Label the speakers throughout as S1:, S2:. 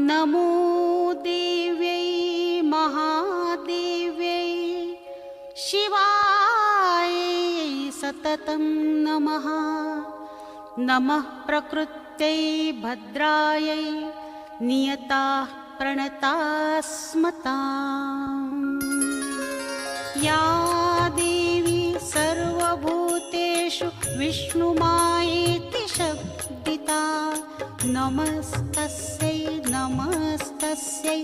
S1: नमो देव्यै महादेव्यै शिवायै सततं नमः। नमः प्रकृत्यै भद्रायै नियताः प्रणतास्मताम्। या देवी सर्वभूतेषु विष्णुमायेति शब्दिता नमस्तस्यै नमस्तस्यै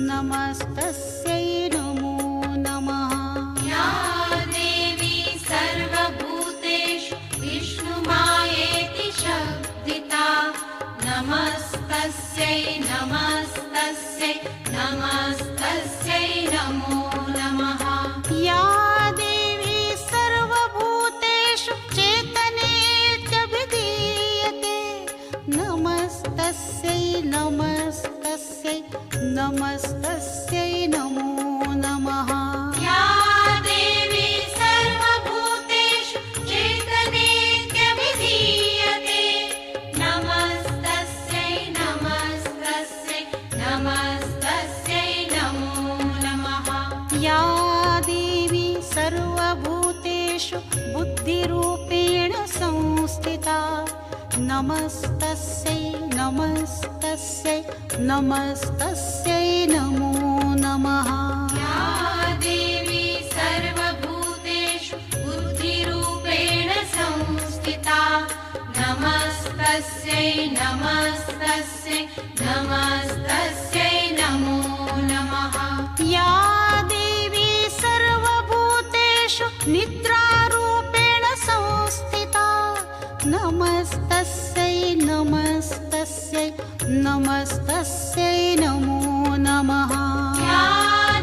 S1: नमस्तस्यै नमो नमः।
S2: या देवी सर्वभूतेषु विष्णुमायेति शब्दिता नमस्तस्यै नमस्तस्यै नमस्तस्यै नमो नमः।
S1: या देवी सर्वभूतेषु चेतनेत्यभिधीयते नमस्तस्यै नमस्तस्यै नमस्तस्यै नमो नमः।
S2: या देवी सर्वभूतेषु चेतनेत्यभिधीयते नमस्तस्यै नमस्तस्यै नमस्तस्यै नमो नमः।
S1: या देवी सर्वभूतेषु बुद्धिरूपेण संस्थिता नमस्तस्यै नमस्तस्यै नमस्तस्यै नमो नमः।
S2: या देवी सर्वभूतेषु बुद्धिरूपेण संस्थिता नमस्तस्यै नमस्तस्यै नमस्तस्यै नमो नमः।
S1: या देवी सर्वभूतेषु निद्रारूपेण संस्थिता नमस्तस्यै नमस्तस्यै नमस्तस्यै नमो नमः।
S2: या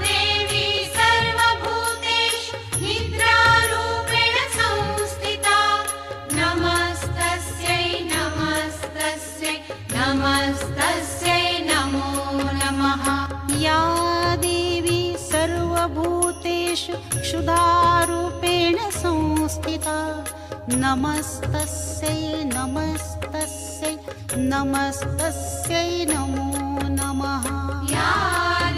S2: देवी सर्वभूतेषु निद्रारूपेण संस्थिता नमस्तस्यै नमस्तस्यै नमस्तस्यै नमो नमः।
S1: या देवी सर्वभूतेषु क्षुधारूपेण संस्थिता नमस्तस्यै नमस्तस्यै नमस्तस्यै नमो नमः।
S2: या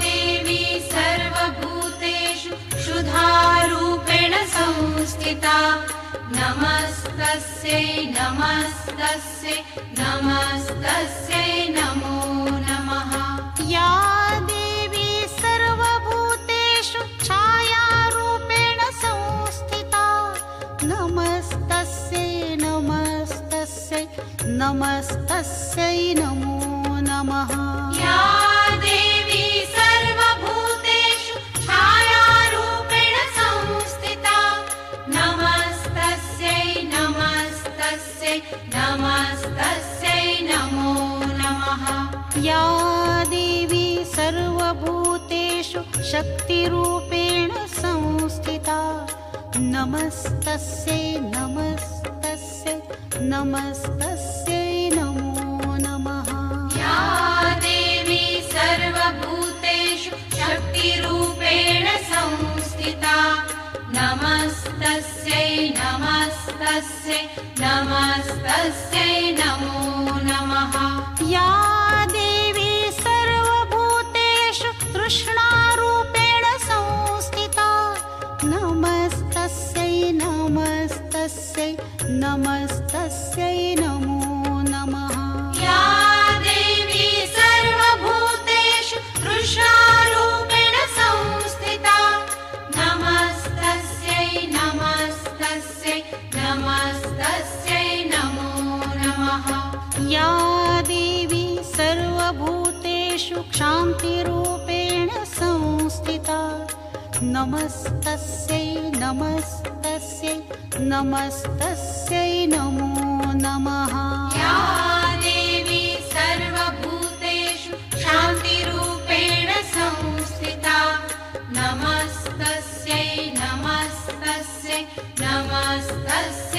S2: देवी सर्वभूतेषु क्षुधारूपेण संस्थिता नमस्तस्यै नमस्तस्यै नमस्तस्यै नमो नमः।
S1: या देवी सर्वभूतेषु छायारूपेण संस्थिता नमस्तस्यै नमस्तस्यै नमस्तस्यै नमो नमः।
S2: या देवी सर्वभूतेषु छायारूपेण संस्थिता नमस्तस्यै नमस्तस्यै नमस्तस्यै नमो नमः।
S1: या देवी सर्वभूतेषु शक्तिरूपेण संस्थिता नमस्तस्यै नमस्तस्यै नमस्तस्यै नमो नमः।
S2: या देवी सर्वभूतेषु शक्तिरूपेण संस्थिता नमस्तस्यै नमस्तस्यै नमस्तस्यै नमो नमः।
S1: या देवी सर्वभूतेषु तृष्णारूपेण संस्थिता नमस्तस्यै नमस्तस्यै नमस्तस्यै नमो नमः।
S2: या देवी सर्वभूतेषु तृष्णारूपेण संस्थिता नमस्तस्यै नमस्तस्यै नमस्तस्यै नमो नमः।
S1: या देवी सर्वभूतेषु क्षान्तिरूपेण संस्थिता नमस्तस्यै नमस्तस्यै नमस्तस्यै नमो नमः।
S2: या देवी सर्वभूतेषु शान्तिरूपेण संस्थिता नमस्तस्यै नमस्तस्यै नमस्तस्यै